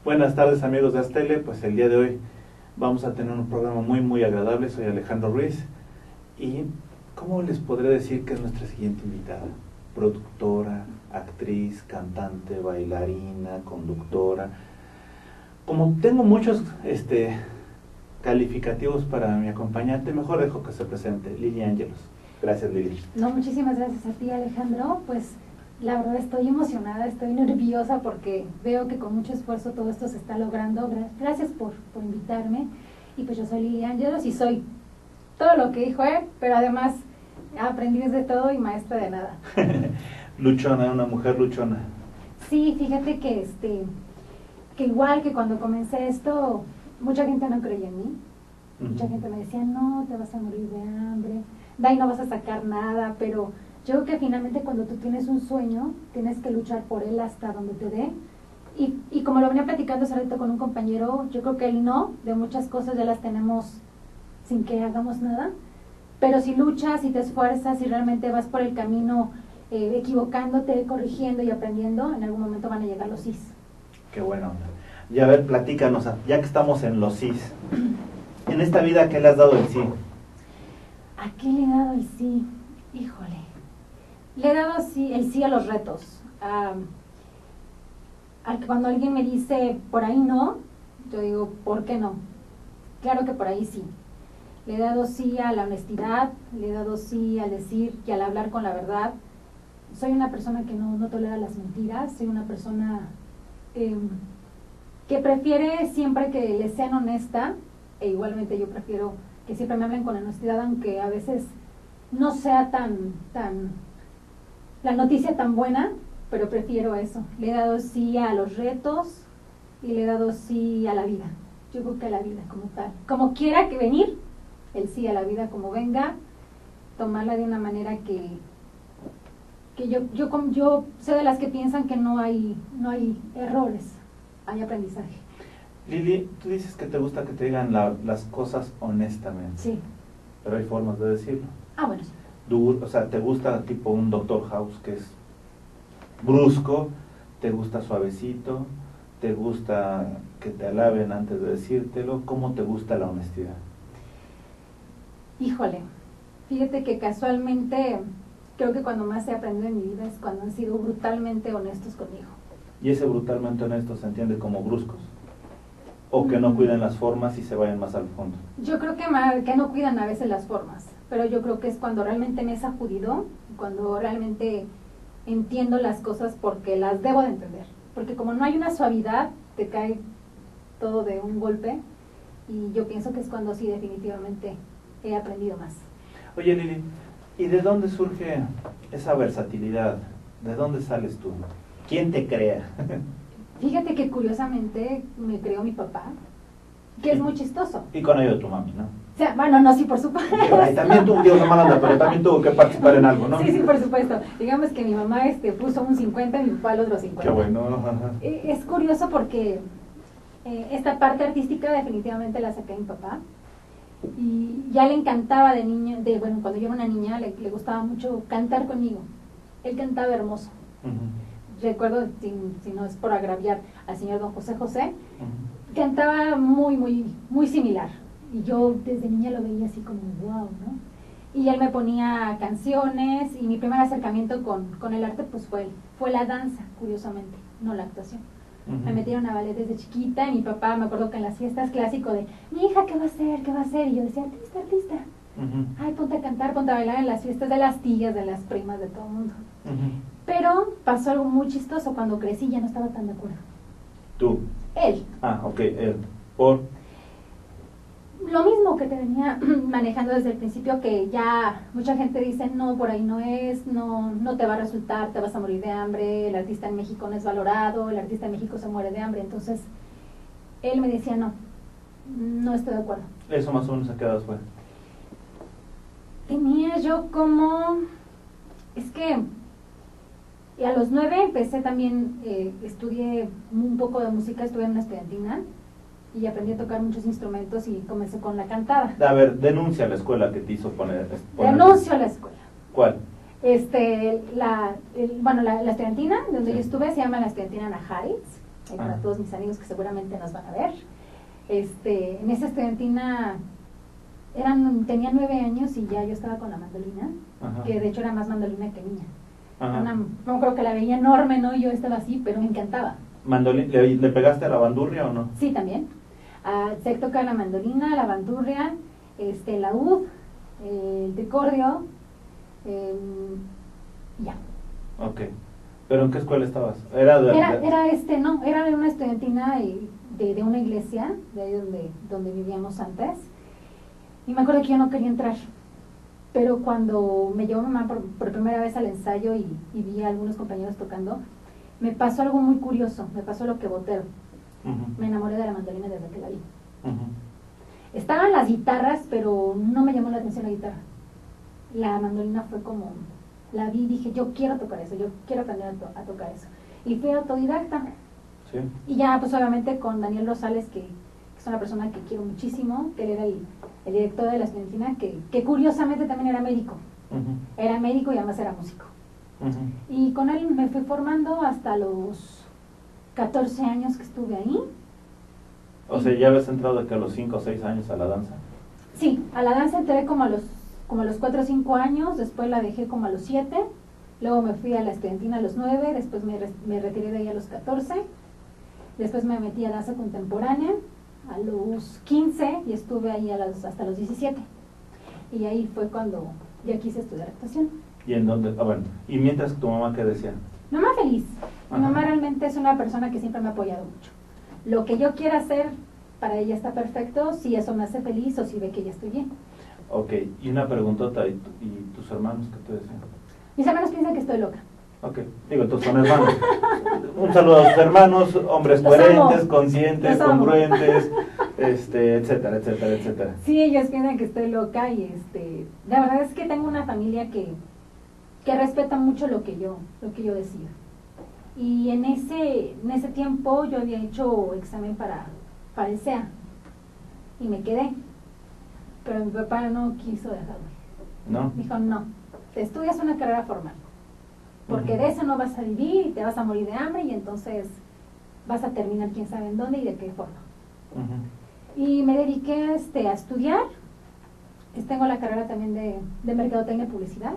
Buenas tardes amigos de Astele, pues el día de hoy vamos a tener un programa muy agradable. Soy Alejandro Ruiz y ¿cómo les podré decir que es nuestra siguiente invitada? Productora, actriz, cantante, bailarina, conductora. Como tengo muchos calificativos para mi acompañante, mejor dejo que se presente. Lili Ángelos. Gracias, Lili. No, muchísimas gracias a ti, Alejandro. Pues la verdad estoy emocionada, estoy nerviosa porque veo que con mucho esfuerzo todo esto se está logrando. Gracias por invitarme. Y pues yo soy Lili Ángelos y soy todo lo que dijo él, pero además aprendiz de todo y maestra de nada. Luchona, una mujer luchona. Sí, fíjate que que igual que cuando comencé esto, mucha gente no creía en mí. Mucha gente me decía, no, te vas a morir de hambre, de ahí no vas a sacar nada, pero yo creo que finalmente cuando tú tienes un sueño, tienes que luchar por él hasta donde te dé. Y como lo venía platicando hace rato con un compañero, yo creo que el no de muchas cosas ya las tenemos sin que hagamos nada, pero si luchas, si te esfuerzas, si realmente vas por el camino equivocándote, corrigiendo y aprendiendo, en algún momento van a llegar los sís. Qué bueno. Y a ver, platícanos, ya que estamos en los sís, en esta vida, ¿qué le has dado el sí? ¿A qué le he dado el sí? Híjole. Le he dado el sí a los retos. Cuando alguien me dice, por ahí no, yo digo, ¿por qué no? Claro que por ahí sí. Le he dado sí a la honestidad, le he dado sí al decir y al hablar con la verdad. Soy una persona que no tolera las mentiras, soy una persona que prefiere siempre que le sean honesta, e igualmente yo prefiero que siempre me hablen con honestidad, aunque a veces no sea la noticia tan buena, pero prefiero eso. Le he dado sí a los retos y le he dado sí a la vida. Yo creo que a la vida como tal. Como quiera que venir, el sí a la vida como venga, tomarla de una manera que yo sé de las que piensan que no hay errores, hay aprendizaje. Lili, tú dices que te gusta que te digan las cosas honestamente. Sí. Pero hay formas de decirlo. Bueno, sí. O sea, ¿te gusta tipo un Doctor House que es brusco? ¿Te gusta suavecito? ¿Te gusta que te alaben antes de decírtelo? ¿Cómo te gusta la honestidad? Híjole, fíjate que casualmente creo que cuando más he aprendido en mi vida es cuando han sido brutalmente honestos conmigo. ¿Y ese brutalmente honesto se entiende como bruscos? ¿O que no cuiden las formas y se vayan más al fondo? Yo creo que no cuidan a veces las formas, pero yo creo que es cuando realmente me he sacudido, cuando realmente entiendo las cosas porque las debo de entender. Porque como no hay una suavidad, te cae todo de un golpe, y yo pienso que es cuando sí definitivamente he aprendido más. Oye Lili, ¿y de dónde surge esa versatilidad? ¿De dónde sales tú? ¿Quién te crea? Fíjate que curiosamente me creó mi papá, que es muy chistoso. Y con ayuda de tu mami, ¿no? O sea, bueno, no, sí, por supuesto. Y también tuvo, Dios no mala onda, pero también tuvo que participar en algo, ¿no? Sí, por supuesto. Digamos que mi mamá puso un 50 y mi papá el otro 50. Qué bueno. Ajá. Es curioso porque esta parte artística definitivamente la saqué a mi papá. Y ya le encantaba cuando yo era una niña, le gustaba mucho cantar conmigo. Él cantaba hermoso. Recuerdo, si no es por agraviar al señor don José José, cantaba muy similar. Y yo desde niña lo veía así como wow, ¿no? Y él me ponía canciones, y mi primer acercamiento con el arte pues fue la danza, curiosamente, no la actuación. Me metieron a ballet desde chiquita, y mi papá, me acuerdo que en las fiestas clásico de, mi hija, ¿qué va a hacer? ¿Qué va a hacer? Y yo decía, artista. Ay, ponte a cantar, ponte a bailar en las fiestas de las tías, de las primas, de todo el mundo. Pero pasó algo muy chistoso, cuando crecí ya no estaba tan de acuerdo. ¿Tú? Él. Ok, él. ¿Por? Lo mismo que te venía manejando desde el principio, que ya mucha gente dice, no, por ahí no es, no te va a resultar, te vas a morir de hambre, el artista en México no es valorado, el artista en México se muere de hambre. Entonces, él me decía, no estoy de acuerdo. Eso más o menos se quedado fuera. Tenía yo y a los 9 empecé también, estudié un poco de música, estuve en una estudiantina, y aprendí a tocar muchos instrumentos y comencé con la cantada. A ver, denuncia a la escuela que te hizo poner. Denuncio a la escuela. ¿Cuál? La estudiantina donde yo estuve se llama la estudiantina Najaritz, para todos mis amigos que seguramente nos van a ver. En esa estudiantina tenía 9 años y ya yo estaba con la mandolina, que de hecho era más mandolina que niña. No creo que la veía enorme, ¿no? Yo estaba así, pero me encantaba. ¿Le pegaste a la bandurria o no? Sí, también. Sé tocar la mandolina, la bandurria, la ud, el tricordio, ya. Ok. ¿Pero en qué escuela estabas? Era de una estudiantina de una iglesia, de ahí donde vivíamos antes. Y me acuerdo que yo no quería entrar. Pero cuando me llevó mamá por primera vez al ensayo y vi a algunos compañeros tocando, me pasó algo muy curioso, me pasó lo que Botero. Me enamoré de la mandolina desde que la vi. Estaban las guitarras, pero no me llamó la atención la guitarra. La mandolina fue como, la vi y dije, yo quiero tocar eso, yo quiero aprender a tocar eso. Y fui autodidacta. Sí. Y ya, pues obviamente con Daniel Rosales, que es una persona que quiero muchísimo, que él era el director de la estudiantina, que curiosamente también era médico. Era médico y además era músico. Y con él me fui formando hasta los 14 años que estuve ahí. O sea, ¿ya habías entrado de que a los 5 o 6 años a la danza? Sí, a la danza entré como a los 4 o 5 años, después la dejé como a los 7, luego me fui a la estudiantina a los 9, después me retiré de ahí a los 14, después me metí a danza contemporánea a los 15 y estuve ahí hasta los 17. Y ahí fue cuando ya quise estudiar actuación. ¿Y en dónde? Bueno, ¿y mientras tu mamá qué decía? Mamá feliz. Mi mamá realmente es una persona que siempre me ha apoyado mucho. Lo que yo quiera hacer, para ella está perfecto, si eso me hace feliz o si ve que ya estoy bien. Ok, y una preguntota, ¿y tus hermanos qué te decían? Mis hermanos piensan que estoy loca. Ok, digo, todos son hermanos. Un saludo a sus hermanos, hombres coherentes, conscientes, congruentes, etcétera, etcétera, etcétera. Sí, ellos piensan que estoy loca y la verdad es que tengo una familia que respeta mucho lo que yo decido. Y en ese tiempo yo había hecho examen para el SEA y me quedé, pero mi papá no quiso dejarme. ¿No? Dijo, no, te estudias una carrera formal, porque de eso no vas a vivir y te vas a morir de hambre y entonces vas a terminar quién sabe en dónde y de qué forma. Y me dediqué a estudiar. Tengo la carrera también de mercadotecnia y publicidad.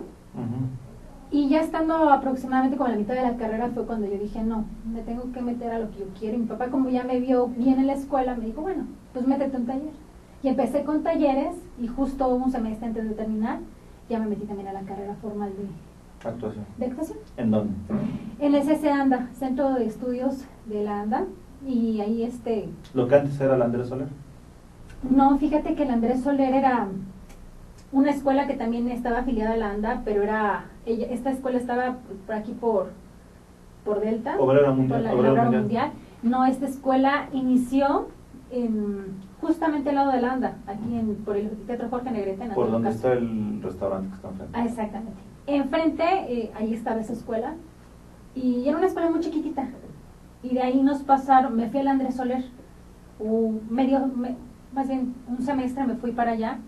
Y ya estando aproximadamente como a la mitad de la carrera fue cuando yo dije, no, me tengo que meter a lo que yo quiero. Y mi papá, como ya me vio bien en la escuela, me dijo, bueno, pues métete a un taller. Y empecé con talleres y justo un semestre antes de terminar ya me metí también a la carrera formal de actuación. ¿En dónde? En el CC ANDA, Centro de Estudios de la ANDA. Y ahí ¿Lo que antes era el Andrés Soler? No, fíjate que el Andrés Soler era una escuela que también estaba afiliada a la ANDA, pero esta escuela estaba por aquí por Delta, Obrera Mundial, por la Obrera Mundial. No, esta escuela inició justamente al lado de la ANDA, aquí por el Teatro Jorge Negrete. Por donde está el restaurante que está enfrente. Exactamente. Enfrente, ahí estaba esa escuela, y era una escuela muy chiquitita. Y de ahí nos pasaron, me fui al Andrés Soler, más bien un semestre me fui para allá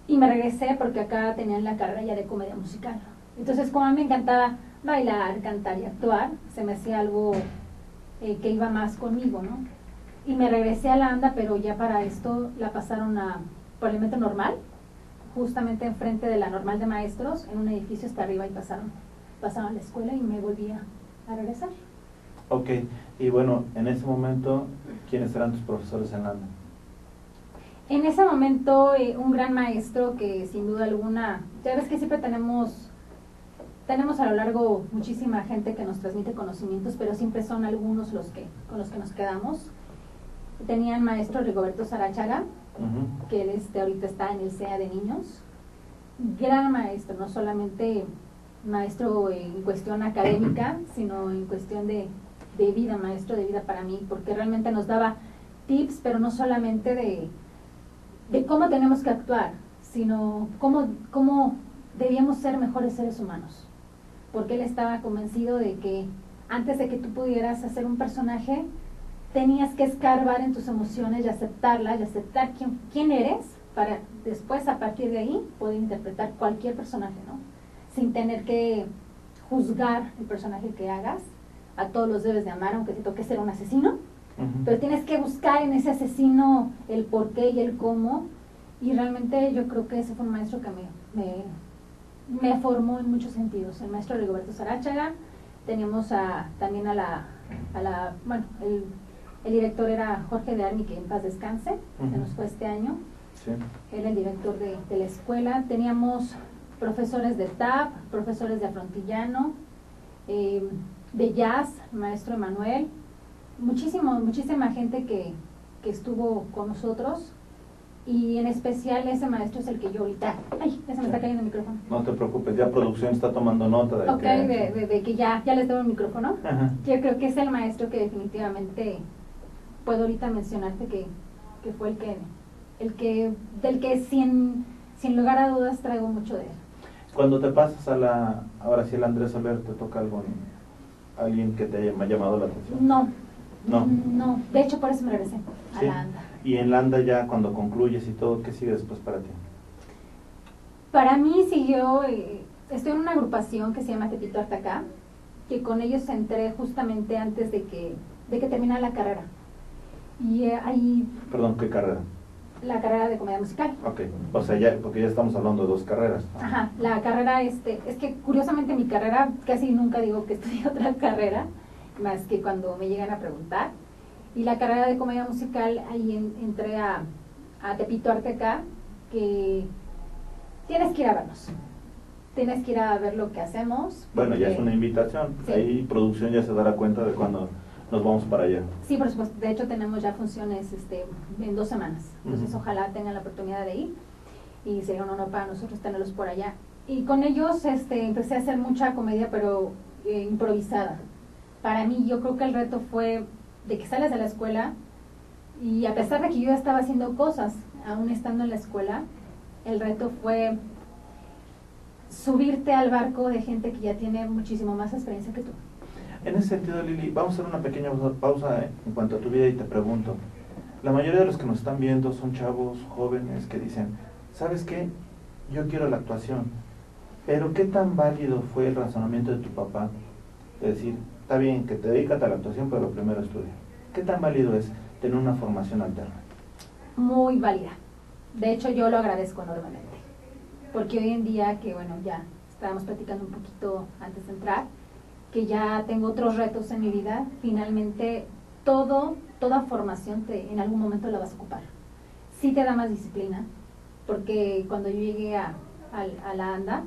y me regresé porque acá tenían la carrera ya de comedia musical. Entonces, como a mí me encantaba bailar, cantar y actuar, se me hacía algo que iba más conmigo, ¿no? Y me regresé a la ANDA, pero ya para esto la pasaron por el metro normal, justamente enfrente de la normal de maestros, en un edificio hasta arriba, y pasaron a la escuela y me volví a regresar. Ok, y bueno, en ese momento, ¿quiénes eran tus profesores en la ANDA? En ese momento, un gran maestro que sin duda alguna, ya ves que siempre tenemos a lo largo muchísima gente que nos transmite conocimientos, pero siempre son algunos con los que nos quedamos. Tenía el maestro Rigoberto Sarachaga, que él ahorita está en el CEA de niños. Gran maestro, no solamente maestro en cuestión académica, sino en cuestión de vida, maestro de vida para mí, porque realmente nos daba tips, pero no solamente de cómo tenemos que actuar, sino cómo debíamos ser mejores seres humanos. Porque él estaba convencido de que antes de que tú pudieras hacer un personaje, tenías que escarbar en tus emociones y aceptarlas, y aceptar quién eres, para después, a partir de ahí, poder interpretar cualquier personaje, ¿no? Sin tener que juzgar el personaje que hagas a todos los debes de amar, aunque te toque ser un asesino, Ujú. pero tienes que buscar en ese asesino el por qué y el cómo, y realmente yo creo que ese fue un maestro que me formó en muchos sentidos, el maestro Rigoberto Saráchaga. Teníamos también bueno, el director era Jorge de Armi, que en paz descanse, Ujú. se nos fue este año, Sí. él el director de la escuela. Teníamos profesores de tap, profesores de afrontillano, de jazz, maestro Emanuel, muchísima gente que estuvo con nosotros, y en especial ese maestro es el que yo ahorita, ay, ya se me está cayendo el micrófono. No te preocupes, ya producción está tomando nota de Ok, que... de que ya les doy el micrófono. Ajá. Yo creo que es el maestro que definitivamente puedo ahorita mencionarte que fue del que sin lugar a dudas traigo mucho de él. Cuando te pasas ahora sí el Andrés Soler, ¿te toca alguien que te haya llamado la atención? No, No. de hecho por eso me regresé a Sí. la ANDA. Y en la ANDA ya cuando concluyes y todo, ¿qué sigue después para ti? Para mí siguió, estoy en una agrupación que se llama Tepito Artacá, que con ellos entré justamente antes de que terminara la carrera. Y ahí, Perdón, ¿qué carrera? la carrera de comedia musical. Ok, o sea, ya, porque ya estamos hablando de dos carreras, ¿no? Ajá, la carrera, es que curiosamente mi carrera, casi nunca digo que estudié otra carrera, más que cuando me llegan a preguntar. Y la carrera de comedia musical, ahí entré a Tepito Artacá, que tienes que ir a vernos. Tienes que ir a ver lo que hacemos. Bueno, ya es porque- una invitación, Sí. ahí producción ya se dará cuenta de cuando nos vamos para allá. Sí, por supuesto. De hecho, tenemos ya funciones en 2 semanas. Entonces, Ujú. ojalá tengan la oportunidad de ir. Y sería un honor para nosotros tenerlos por allá. Y con ellos empecé a hacer mucha comedia, pero improvisada. Para mí, yo creo que el reto fue de que sales de la escuela y a pesar de que yo ya estaba haciendo cosas, aún estando en la escuela, el reto fue subirte al barco de gente que ya tiene muchísimo más experiencia que tú. En ese sentido, Lili, vamos a hacer una pequeña pausa en cuanto a tu vida y te pregunto, la mayoría de los que nos están viendo son chavos jóvenes que dicen, ¿sabes qué? Yo quiero la actuación, pero ¿qué tan válido fue el razonamiento de tu papá? De decir, está bien que te dedicas a la actuación, pero primero estudia. ¿Qué tan válido es tener una formación alterna? Muy válida. De hecho, yo lo agradezco enormemente. Porque hoy en día, que bueno, ya estábamos platicando un poquito antes de entrar, que ya tengo otros retos en mi vida, finalmente toda formación en algún momento la vas a ocupar. Sí te da más disciplina, porque cuando yo llegué a la ANDA,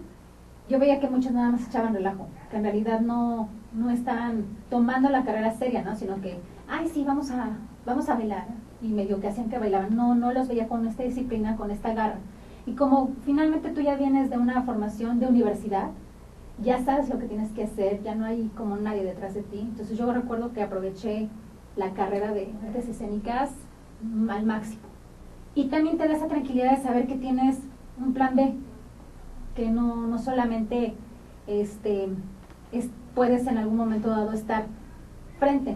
yo veía que muchos nada más echaban relajo, que en realidad no estaban tomando la carrera seria, ¿no? Sino que, ay, sí, vamos a bailar, y medio que hacían que bailaban. No los veía con esta disciplina, con esta garra. Y como finalmente tú ya vienes de una formación de universidad, ya sabes lo que tienes que hacer, ya no hay como nadie detrás de ti. Entonces yo recuerdo que aproveché la carrera de artes escénicas al máximo. Y también te da esa tranquilidad de saber que tienes un plan B, que no solamente puedes en algún momento dado estar frente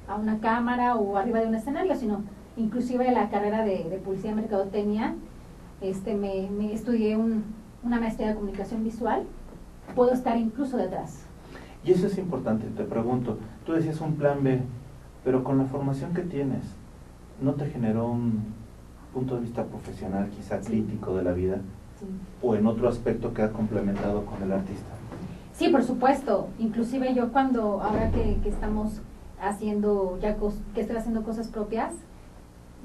a una cámara o arriba de un escenario, sino inclusive la carrera de publicidad y mercadotecnia, me estudié una maestría de comunicación visual, puedo estar incluso detrás. Y eso es importante, te pregunto, tú decías un plan B, pero con la formación que tienes, ¿no te generó un punto de vista profesional, quizá crítico de la vida? Sí. ¿O en otro aspecto que ha complementado con el artista? Sí, por supuesto. Inclusive yo ahora que estamos haciendo, que estoy haciendo cosas propias,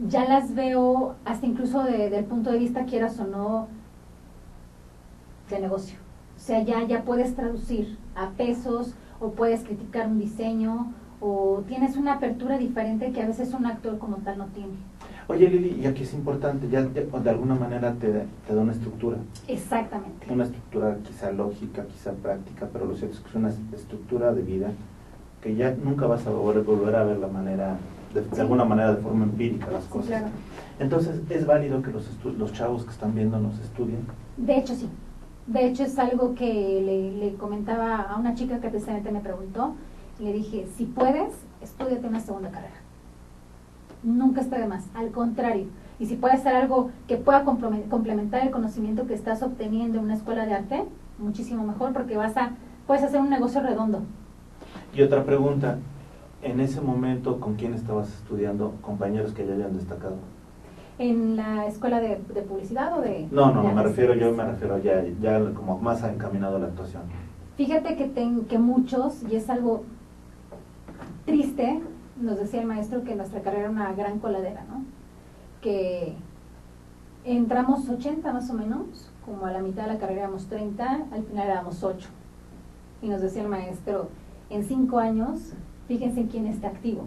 ya las veo hasta incluso del punto de vista, quieras o no, de negocio. O sea, ya puedes traducir a pesos, o puedes criticar un diseño, o tienes una apertura diferente que a veces un actor como tal no tiene. Oye, Lili, y aquí es importante, ya de alguna manera te da una estructura. Exactamente. Una estructura quizá lógica, quizá práctica, pero lo cierto es que es una estructura de vida que ya nunca vas a volver a ver la manera, de alguna manera de forma empírica las cosas. Sí, claro. Entonces, ¿es válido que los chavos que están viendo nos estudien? De hecho, sí. De hecho, es algo que le comentaba a una chica que precisamente me preguntó. Le dije, si puedes, estúdiate una segunda carrera. Nunca está de más, al contrario. Y si puede ser algo que pueda complementar el conocimiento que estás obteniendo en una escuela de arte, muchísimo mejor, porque puedes hacer un negocio redondo. Y otra pregunta, en ese momento, ¿con quién estabas estudiando? ¿Compañeros que ya hayan destacado? ¿En la escuela de publicidad o de...? No, de me refiero artes? ya como más encaminado a la actuación. Fíjate que muchos, y es algo triste, nos decía el maestro que nuestra carrera era una gran coladera, ¿no? Que entramos 80 más o menos, como a la mitad de la carrera éramos 30, al final éramos 8. Y nos decía el maestro, en 5 años, fíjense en quién está activo.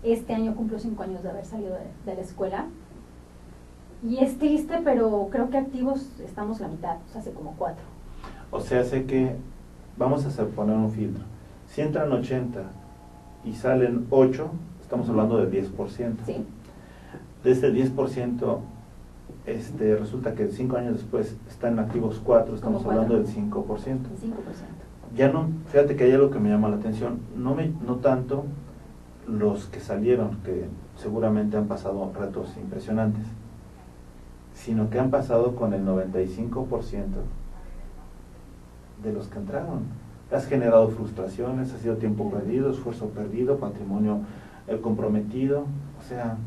Este año cumplo 5 años de haber salido de la escuela. Y es triste, pero creo que activos estamos la mitad, o sea, hace como 4. O sea, sé que vamos a poner un filtro. Si entran 80 y salen 8, estamos hablando de 10%. Sí. De ese 10%, resulta que 5 años después están activos 4, estamos hablando del 5%. El 5%. Ya no, fíjate que hay algo que me llama la atención, no tanto los que salieron, que seguramente han pasado retos impresionantes, sino que han pasado con el 95% de los que entraron. Has generado frustraciones, ha sido tiempo perdido, esfuerzo perdido, patrimonio comprometido. O sea,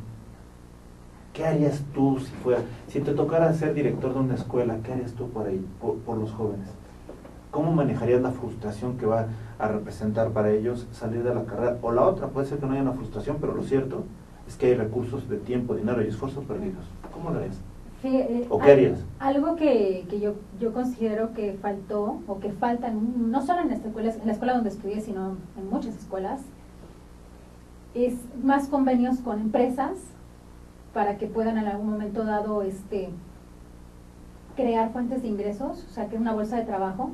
¿qué harías tú si te tocara ser director de una escuela? ¿Qué harías tú por ahí, por los jóvenes? ¿Cómo manejarías la frustración que va a representar para ellos salir de la carrera? O la otra, puede ser que no haya una frustración, pero lo cierto es que hay recursos de tiempo, dinero y esfuerzos perdidos. ¿Cómo lo harías? ¿O qué harías? Algo que yo considero que faltó, o que falta, no solo en la escuela donde estudié, sino en muchas escuelas, es más convenios con empresas para que puedan en algún momento dado crear fuentes de ingresos, o sea, que una bolsa de trabajo.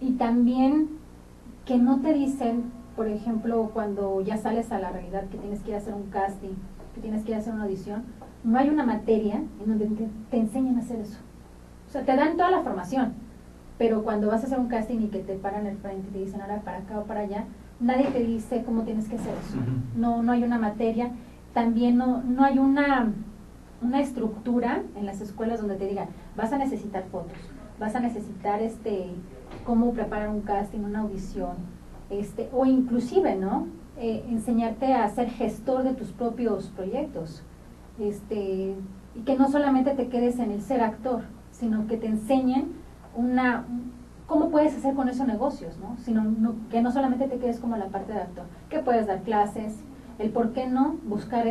Y también que no te dicen, por ejemplo, cuando ya sales a la realidad, que tienes que ir a hacer un casting, que tienes que ir a hacer una audición, no hay una materia en donde te enseñan a hacer eso. O sea, te dan toda la formación, pero cuando vas a hacer un casting y que te paran el frente y te dicen ahora para acá o para allá, nadie te dice cómo tienes que hacer eso. No hay una materia. También no hay una estructura en las escuelas donde te digan, vas a necesitar fotos, vas a necesitar cómo preparar un casting, una audición, o inclusive, ¿no? Enseñarte a ser gestor de tus propios proyectos, y que no solamente te quedes en el ser actor, sino que te enseñen cómo puedes hacer con esos negocios, ¿no? Que no solamente te quedes como la parte de actor, que puedes dar clases, el por qué no buscar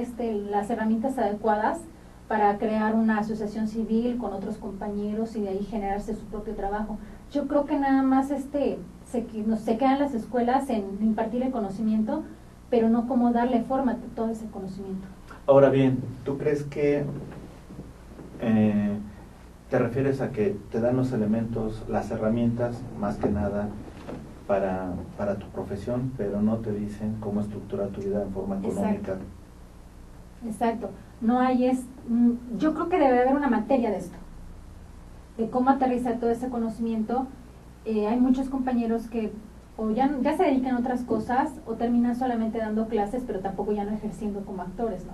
las herramientas adecuadas para crear una asociación civil con otros compañeros y de ahí generarse su propio trabajo. Yo creo que nada más se quedan las escuelas en impartir el conocimiento, pero no cómo darle forma a todo ese conocimiento. Ahora bien, ¿tú crees que te refieres a que te dan los elementos, las herramientas, más que nada, para tu profesión, pero no te dicen cómo estructurar tu vida en forma económica? Exacto. No hay yo creo que debe haber una materia de esto, de cómo aterrizar todo ese conocimiento. Hay muchos compañeros que o ya se dedican a otras cosas o terminan solamente dando clases, pero tampoco ya no ejerciendo como actores, ¿no?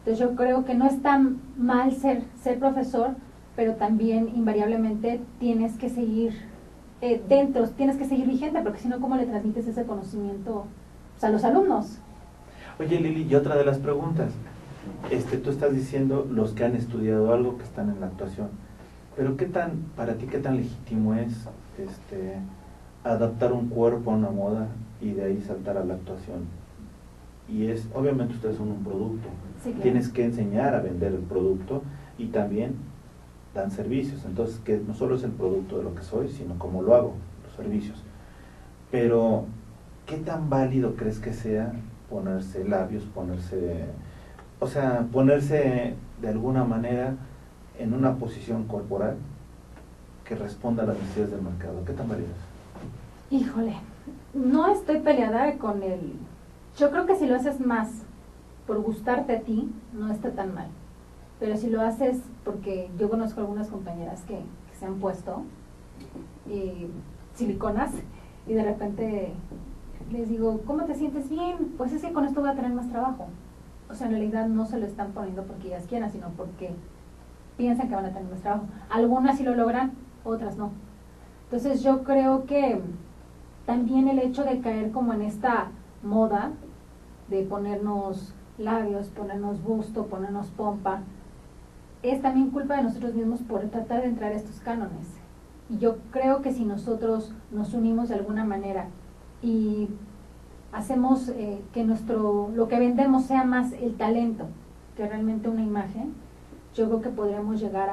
Entonces yo creo que no es tan mal ser profesor, pero también invariablemente tienes que seguir tienes que seguir vigente, porque si no, ¿cómo le transmites ese conocimiento a los alumnos? Oye, Lili, y otra de las preguntas, tú estás diciendo los que han estudiado algo, que están en la actuación, pero para ti, ¿qué tan legítimo es adaptar un cuerpo a una moda y de ahí saltar a la actuación? Y obviamente ustedes son un producto, sí, claro. Tienes que enseñar a vender el producto y también dan servicios, entonces que no solo es el producto de lo que soy, sino cómo lo hago, los servicios. Pero, ¿qué tan válido crees que sea ponerse labios, ponerse de alguna manera en una posición corporal que responda a las necesidades del mercado? ¿Qué tan válido es? Híjole, no estoy peleada con yo creo que si lo haces más por gustarte a ti, no está tan mal. Pero si lo haces porque yo conozco algunas compañeras que se han puesto siliconas y de repente les digo, ¿cómo te sientes? Bien, pues es que con esto voy a tener más trabajo. O sea, en realidad no se lo están poniendo porque ellas quieran, sino porque piensan que van a tener más trabajo. Algunas sí lo logran, otras no. Entonces yo creo que también el hecho de caer como en esta moda de ponernos labios, ponernos busto, ponernos pompa, es también culpa de nosotros mismos por tratar de entrar a estos cánones. Y yo creo que si nosotros nos unimos de alguna manera y hacemos que lo que vendemos sea más el talento que realmente una imagen, yo creo que podríamos llegar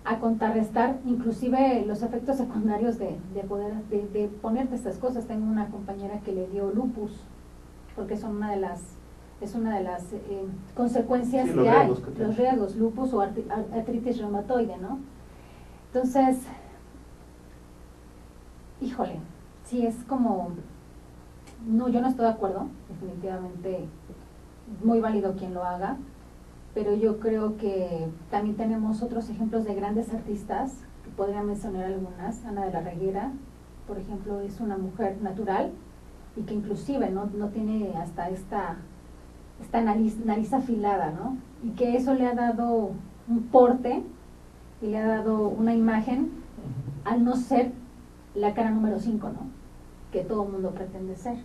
a contrarrestar inclusive los efectos secundarios de ponerte estas cosas. Tengo una compañera que le dio lupus, porque es una de las consecuencias que hay, los riesgos, lupus o artritis reumatoide, ¿no? Entonces, híjole, sí es como, no, yo no estoy de acuerdo, definitivamente muy válido quien lo haga, pero yo creo que también tenemos otros ejemplos de grandes artistas, que podría mencionar algunas. Ana de la Reguera, por ejemplo, es una mujer natural y que inclusive no tiene hasta esta nariz afilada, ¿no? Y que eso le ha dado un porte y le ha dado una imagen al no ser la cara número 5, ¿no? Que todo el mundo pretende ser.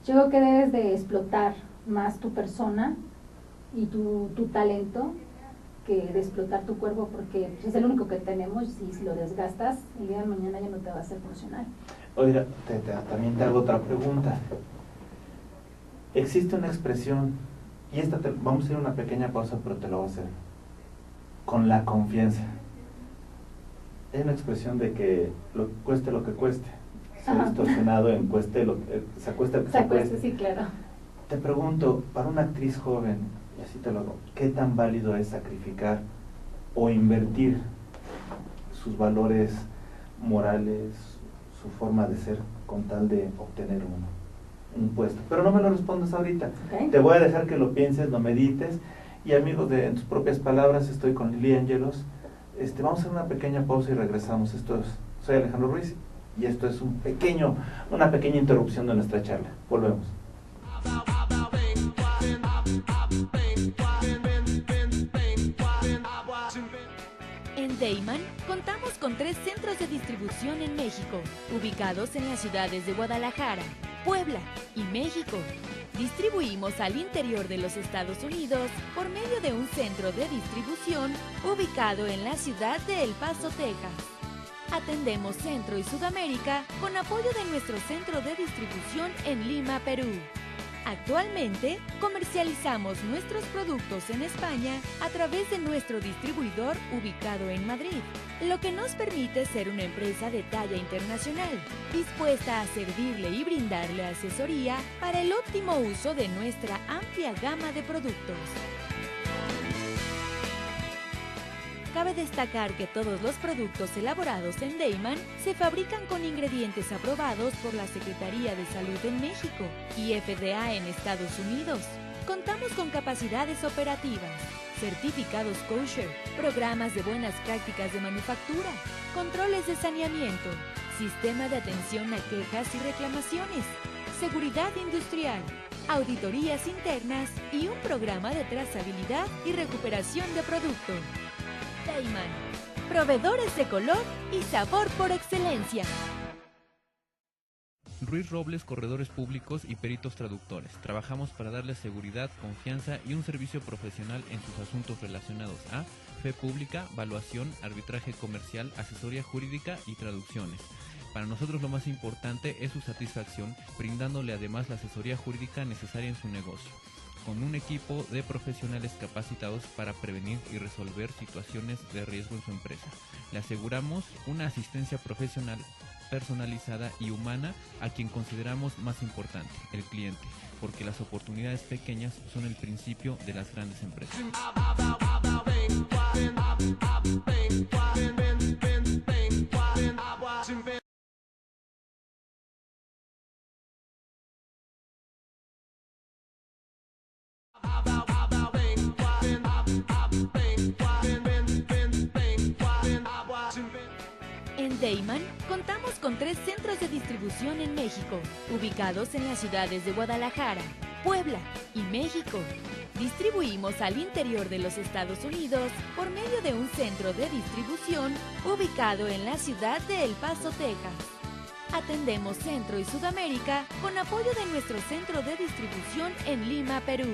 Yo creo que debes de explotar más tu persona y tu talento que de explotar tu cuerpo, porque es el único que tenemos y si lo desgastas, el día de mañana ya no te va a hacer funcional. Oiga, también te hago otra pregunta. Existe una expresión, y vamos a ir a una pequeña pausa, pero te lo voy a hacer, con la confianza. Hay una expresión de que cueste lo que cueste. Se ha distorsionado en cueste lo que se acueste. Sí, claro. Te pregunto, para una actriz joven, y así te lo hago, ¿qué tan válido es sacrificar o invertir sus valores morales, su forma de ser, con tal de obtener un puesto? Pero no me lo respondas ahorita. Okay. Te voy a dejar que lo pienses, lo medites. Y amigos, en tus propias palabras, estoy con Lili Ángelos. Vamos a hacer una pequeña pausa y regresamos. Soy Alejandro Ruiz y esto es una pequeña interrupción de nuestra charla. Volvemos. En Deiman contamos con 3 centros de distribución en México, ubicados en las ciudades de Guadalajara, Puebla y México. Distribuimos al interior de los Estados Unidos por medio de un centro de distribución ubicado en la ciudad de El Paso, Texas. Atendemos Centro y Sudamérica con apoyo de nuestro centro de distribución en Lima, Perú. Actualmente, comercializamos nuestros productos en España a través de nuestro distribuidor ubicado en Madrid, lo que nos permite ser una empresa de talla internacional, dispuesta a servirle y brindarle asesoría para el óptimo uso de nuestra amplia gama de productos. Cabe destacar que todos los productos elaborados en Deiman se fabrican con ingredientes aprobados por la Secretaría de Salud en México y FDA en Estados Unidos. Contamos con capacidades operativas, certificados kosher, programas de buenas prácticas de manufactura, controles de saneamiento, sistema de atención a quejas y reclamaciones, seguridad industrial, auditorías internas y un programa de trazabilidad y recuperación de producto. Deiman, proveedores de color y sabor por excelencia. Ruiz Robles, corredores públicos y peritos traductores. Trabajamos para darles seguridad, confianza y un servicio profesional en sus asuntos relacionados a fe pública, valuación, arbitraje comercial, asesoría jurídica y traducciones. Para nosotros lo más importante es su satisfacción, brindándole además la asesoría jurídica necesaria en su negocio, con un equipo de profesionales capacitados para prevenir y resolver situaciones de riesgo en su empresa. Le aseguramos una asistencia profesional, personalizada y humana a quien consideramos más importante, el cliente, porque las oportunidades pequeñas son el principio de las grandes empresas. En Deiman contamos con 3 centros de distribución en México, ubicados en las ciudades de Guadalajara, Puebla y México. Distribuimos al interior de los Estados Unidos por medio de un centro de distribución ubicado en la ciudad de El Paso, Texas. Atendemos Centro y Sudamérica con apoyo de nuestro centro de distribución en Lima, Perú.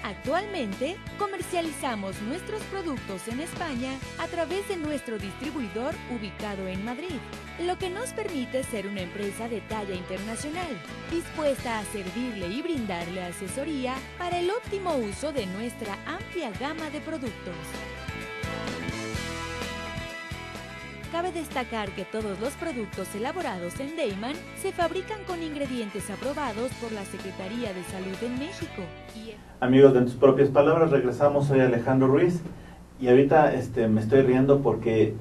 Actualmente, comercializamos nuestros productos en España a través de nuestro distribuidor ubicado en Madrid, lo que nos permite ser una empresa de talla internacional, dispuesta a servirle y brindarle asesoría para el óptimo uso de nuestra amplia gama de productos. Cabe destacar que todos los productos elaborados en Deiman se fabrican con ingredientes aprobados por la Secretaría de Salud en México. Amigos, de tus propias palabras, regresamos. Soy Alejandro Ruiz y ahorita me estoy riendo porque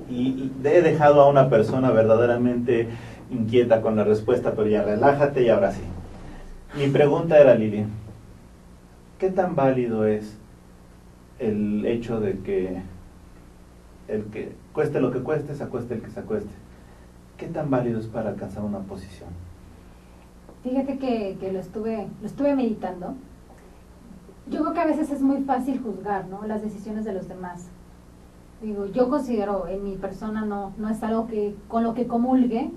y he dejado a una persona verdaderamente inquieta con la respuesta, pero ya relájate y ahora sí. Mi pregunta era, Lili, ¿qué tan válido es el hecho de que el que cueste lo que cueste, se acueste el que se acueste? ¿Qué tan válido es para alcanzar una posición? Fíjate que lo estuve meditando. Yo creo que a veces es muy fácil juzgar, ¿no?, las decisiones de los demás. Digo, yo considero en mi persona no es algo que con lo que comulgue,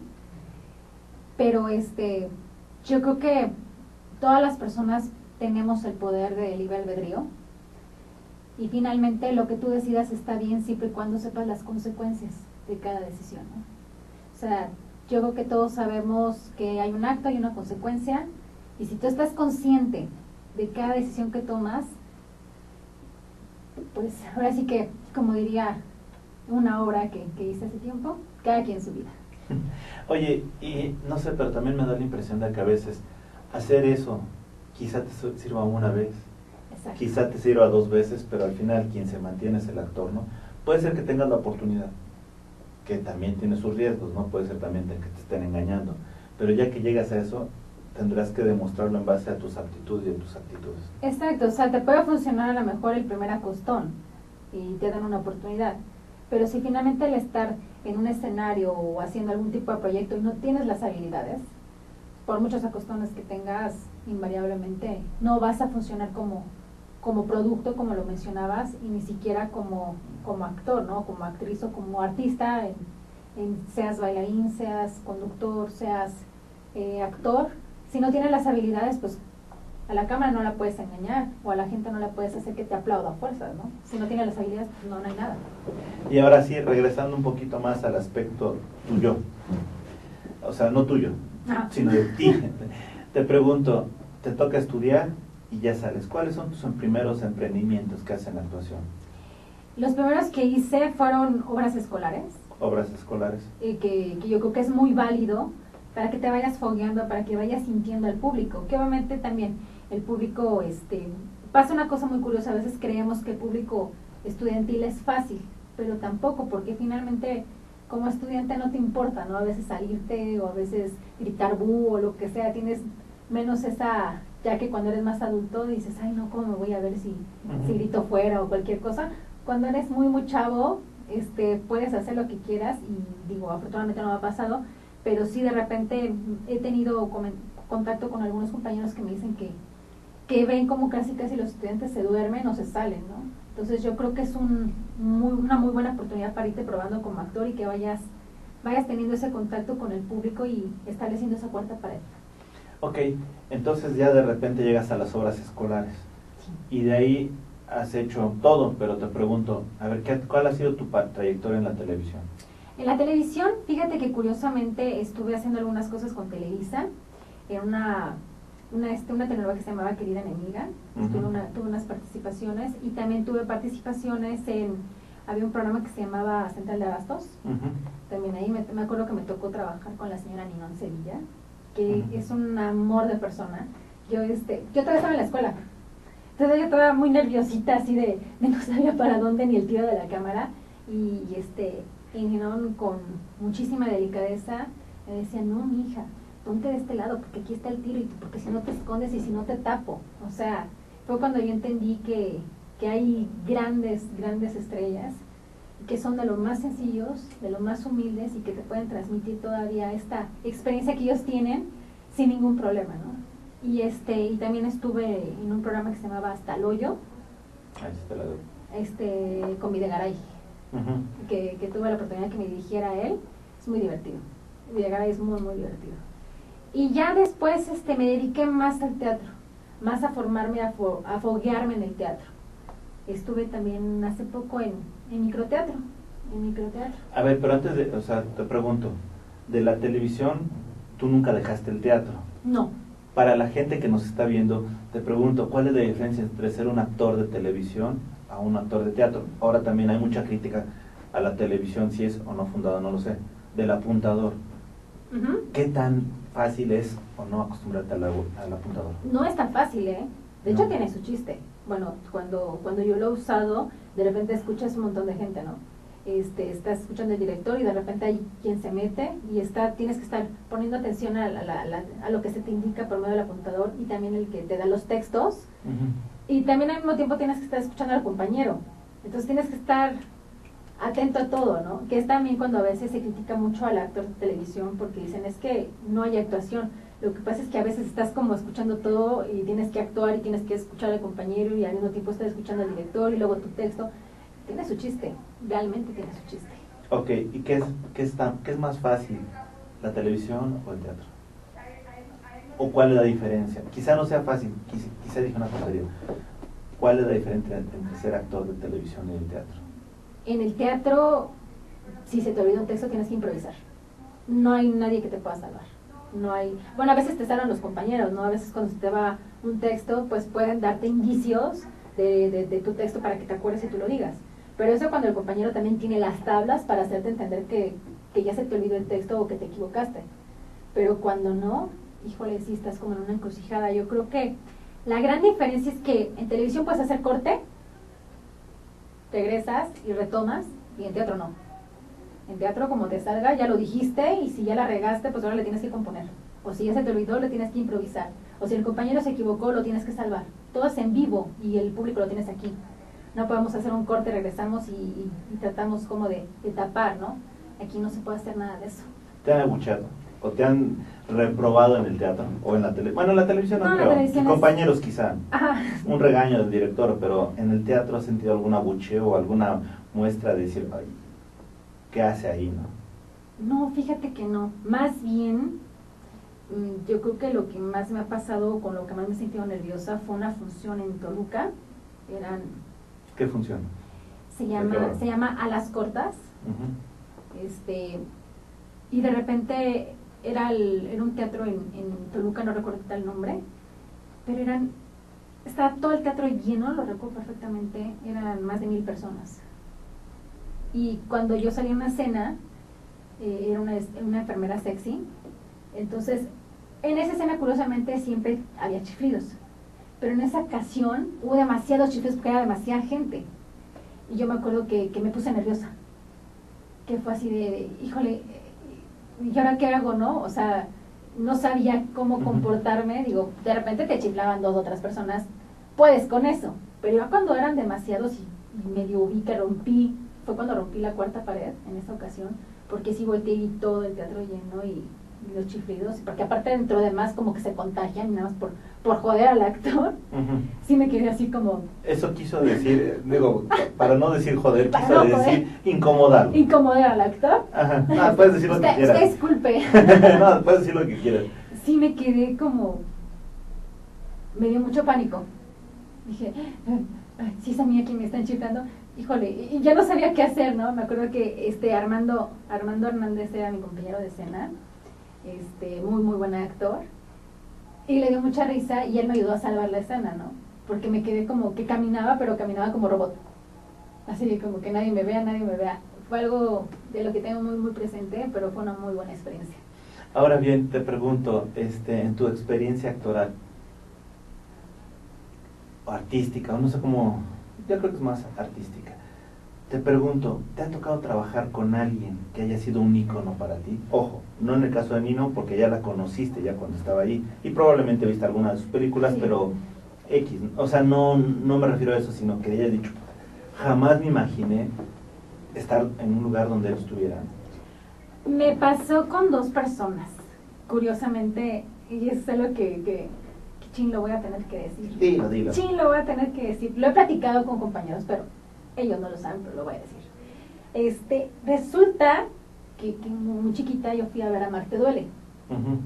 pero yo creo que todas las personas tenemos el poder de libre albedrío. Y finalmente lo que tú decidas está bien siempre y cuando sepas las consecuencias de cada decisión, ¿no? O sea, yo creo que todos sabemos que hay un acto y una consecuencia, y si tú estás consciente de cada decisión que tomas, pues ahora sí que, como diría una obra que hice hace tiempo, cada quien su vida. Oye, y no sé, pero también me da la impresión de que a veces hacer eso quizá te sirva una vez. Exacto. Quizá te sirva 2 veces, pero al final quien se mantiene es el actor, ¿no? Puede ser que tengas la oportunidad, que también tiene sus riesgos, ¿no? Puede ser también de que te estén engañando, pero ya que llegas a eso, tendrás que demostrarlo en base a tus aptitudes y a tus actitudes. Exacto, o sea, te puede funcionar a lo mejor el primer acostón y te dan una oportunidad, pero si finalmente al estar en un escenario o haciendo algún tipo de proyecto y no tienes las habilidades, por muchos acostones que tengas, invariablemente no vas a funcionar como producto, como lo mencionabas, y ni siquiera como actor, ¿no? Como actriz o como artista, seas bailarín, seas conductor, seas actor. Si no tienes las habilidades, pues a la cámara no la puedes engañar, o a la gente no la puedes hacer que te aplauda a fuerzas, ¿no? Si no tienes las habilidades, pues no hay nada. Y ahora sí, regresando un poquito más al aspecto tuyo, o sea, no tuyo, sino de ti. Te pregunto, te toca estudiar y ya sales. ¿Cuáles son tus primeros emprendimientos que hacen la actuación? Los primeros que hice fueron obras escolares. Obras escolares. Que yo creo que es muy válido para que te vayas fogueando, para que vayas sintiendo al público. Que obviamente también el público, pasa una cosa muy curiosa, a veces creemos que el público estudiantil es fácil, pero tampoco, porque finalmente como estudiante no te importa, ¿no? A veces salirte o a veces gritar bu o lo que sea, tienes menos esa, ya que cuando eres más adulto dices, ay no, ¿cómo me voy a ver si grito fuera o cualquier cosa? Cuando eres muy chavo, puedes hacer lo que quieras, y digo, afortunadamente no me ha pasado, pero sí de repente he tenido contacto con algunos compañeros que me dicen que ven como casi los estudiantes se duermen o se salen, ¿no? Entonces yo creo que es una muy buena oportunidad para irte probando como actor y que vayas teniendo ese contacto con el público y estableciendo esa puerta para él. Ok, entonces ya de repente llegas a las obras escolares, sí, y de ahí has hecho todo, pero te pregunto, a ver, ¿cuál ha sido tu trayectoria en la televisión? En la televisión, fíjate que curiosamente estuve haciendo algunas cosas con Televisa, en una telenovela que se llamaba Querida Enemiga. Tuve unas participaciones, y también tuve participaciones había un programa que se llamaba Central de Abastos. También ahí me acuerdo que me tocó trabajar con la señora Ninón Sevilla, que es un amor de persona. Yo todavía estaba en la escuela, entonces yo estaba muy nerviosita, así de no sabía para dónde ni el tiro de la cámara, y Ninón con muchísima delicadeza me decía, no, mi hija, ponte de este lado porque aquí está el tiro, porque si no te escondes y si no te tapo. O sea, fue cuando yo entendí que hay grandes estrellas que son de los más sencillos, de los más humildes, y que te pueden transmitir todavía esta experiencia que ellos tienen sin ningún problema, ¿no? Y también estuve en un programa que se llamaba Hasta el Hoyo, con Videgaray, que tuve la oportunidad que me dirigiera a él. Es muy divertido. llegar ahí es muy, muy divertido. Y ya después me dediqué más al teatro, más a formarme, a foguearme en el teatro. Estuve también hace poco en microteatro. A ver, pero antes de, o sea, te pregunto, de la televisión, tú nunca dejaste el teatro. No. Para la gente que nos está viendo, te pregunto, ¿cuál es la diferencia entre ser un actor de televisión a un actor de teatro? Ahora también hay mucha crítica a la televisión, si es o no fundada, no lo sé, del apuntador. ¿Qué tan fácil es o no acostumbrarte al apuntador? No es tan fácil, ¿eh? De No. hecho tiene su chiste. Bueno, cuando yo lo he usado, de repente escuchas un montón de gente, ¿no? Estás escuchando el director y de repente hay quien se mete y tienes que estar poniendo atención a lo que se te indica por medio del apuntador y también el que te da los textos. Y también al mismo tiempo tienes que estar escuchando al compañero. Entonces tienes que estar atento a todo, ¿no? Que es también cuando a veces se critica mucho al actor de televisión porque dicen es que no hay actuación. Lo que pasa es que a veces estás como escuchando todo y tienes que actuar y tienes que escuchar al compañero y al mismo tiempo estás escuchando al director y luego tu texto. Tiene su chiste, realmente tiene su chiste. Ok, ¿y qué es más fácil, la televisión o el teatro? ¿O cuál es la diferencia? Quizá no sea fácil, quizá dije una tontería. ¿Cuál es la diferencia entre ser actor de televisión y el teatro? En el teatro, si se te olvida un texto, tienes que improvisar. No hay nadie que te pueda salvar. No hay, bueno, a veces te salvan los compañeros, ¿no? A veces cuando se te va un texto, pues pueden darte indicios de tu texto para que te acuerdes y tú lo digas. Pero eso cuando el compañero también tiene las tablas para hacerte entender que ya se te olvidó el texto o que te equivocaste. Pero cuando no, híjole, sí estás como en una encrucijada. Yo creo que la gran diferencia es que en televisión puedes hacer corte, regresas y retomas, y en teatro no. En teatro como te salga, ya lo dijiste, y si ya la regaste, pues ahora le tienes que componer. O si ya se te olvidó, le tienes que improvisar. O si el compañero se equivocó, lo tienes que salvar. Todo es en vivo y el público lo tienes aquí. No podemos hacer un corte, regresamos y tratamos como de tapar, ¿no? Aquí no se puede hacer nada de eso. ¿Te han abucheado? ¿O te han reprobado en el teatro? ¿O en la televisión? Bueno, en la televisión no creo. Televisión Compañeros quizá. Ajá. Un regaño del director, pero ¿en el teatro has sentido algún abucheo o alguna muestra de decir, ay, ¿qué hace ahí, no? No, fíjate que no. Más bien, yo creo que lo que más me ha pasado, con lo que más me he sentido nerviosa, fue una función en Toluca. ¿Qué función? Se llama A las Cortas. Y de repente era un teatro en Toluca, no recuerdo tal nombre, pero estaba todo el teatro lleno, lo recuerdo perfectamente, eran más de 1,000 personas. Y cuando yo salí a una escena, era una enfermera sexy, entonces en esa escena curiosamente siempre había chiflidos, pero en esa ocasión hubo demasiados chiflidos porque era demasiada gente. Y yo me acuerdo que me puse nerviosa, que fue así de híjole, ¿y ahora qué hago, no? O sea, no sabía cómo comportarme. Digo, de repente te chiflaban 2 o 3 personas, puedes con eso, pero ya cuando eran demasiados y medio vi que rompí, fue cuando rompí la cuarta pared en esa ocasión, porque sí volteé y todo el teatro lleno y los chiflidos, porque aparte dentro de más como que se contagian nada más por joder al actor. Sí me quedé así como... Eso quiso decir, digo, para no decir joder, para quiso no decir incomodar. Incomodar al actor. Ajá, no, puedes decir lo que quieras. Usted disculpe. No, puedes decir lo que quieras. Sí me quedé como... Me dio mucho pánico. Dije, sí es a mí a quien me están chiflando. Híjole, y ya no sabía qué hacer, ¿no? Me acuerdo que Armando Hernández era mi compañero de escena, muy muy buen actor, y le dio mucha risa y él me ayudó a salvar la escena, ¿no? Porque me quedé como que caminaba, pero caminaba como robot, así como que nadie me vea. Fue algo de lo que tengo muy muy presente, pero fue una muy buena experiencia. Ahora bien, te pregunto, en tu experiencia actoral o artística, o no sé cómo, yo creo que es más artística, te pregunto, ¿te ha tocado trabajar con alguien que haya sido un ícono para ti? Ojo, no en el caso de Nino, porque ya la conociste ya cuando estaba ahí, y probablemente viste alguna de sus películas, sí. Pero X, o sea, no me refiero a eso, sino que hayas dicho, jamás me imaginé estar en un lugar donde él estuviera. Me pasó con 2 personas, curiosamente, y eso es algo que chin lo voy a tener que decir. Dilo. Chin lo voy a tener que decir. Lo he platicado con compañeros, pero ellos no lo saben, pero lo voy a decir. Resulta que muy chiquita yo fui a ver a Marte Duele. Ujú.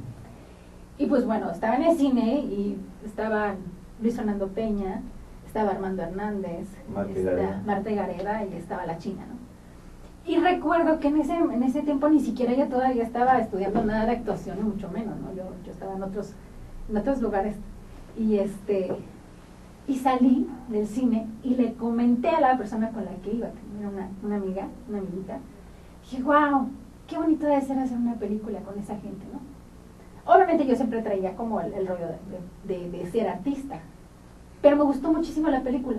Y pues bueno, estaba en el cine y estaban Luis Fernando Peña, estaba Armando Hernández, Marta Gareda y estaba la China, ¿no? Y recuerdo que en ese tiempo ni siquiera yo todavía estaba estudiando nada de actuación, ni mucho menos, ¿no? Yo estaba en otros lugares. Y salí del cine y le comenté a la persona con la que iba, que era una amiga, una amiguita. Dije, wow, qué bonito debe ser hacer una película con esa gente, ¿no? Obviamente yo siempre traía como el rollo de ser artista, pero me gustó muchísimo la película.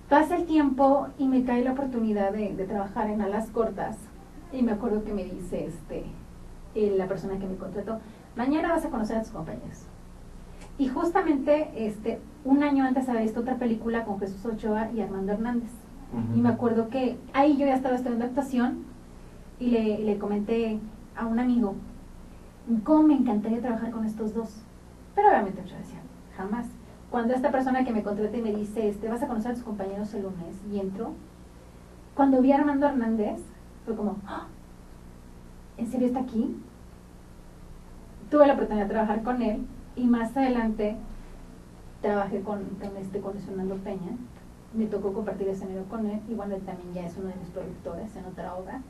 Pasa el tiempo y me cae la oportunidad de trabajar en Alas Cortas, y me acuerdo que me dice la persona que me contrató, mañana vas a conocer a tus compañeros. Y justamente un año antes había visto otra película con Jesús Ochoa y Armando Hernández. Ujú. Y me acuerdo que ahí yo ya estaba estudiando actuación y le comenté a un amigo, ¿cómo me encantaría trabajar con estos dos? Pero obviamente yo decía, jamás. Cuando esta persona que me contrata y me dice, vas a conocer a tus compañeros el lunes, y entro, cuando vi a Armando Hernández, fue como, ¡ah! ¿En serio está aquí? Tuve la oportunidad de trabajar con él, y más adelante trabajé con Luis Fernando Peña, me tocó compartir escenario con él, y bueno, él también ya es uno de mis productores en otra obra.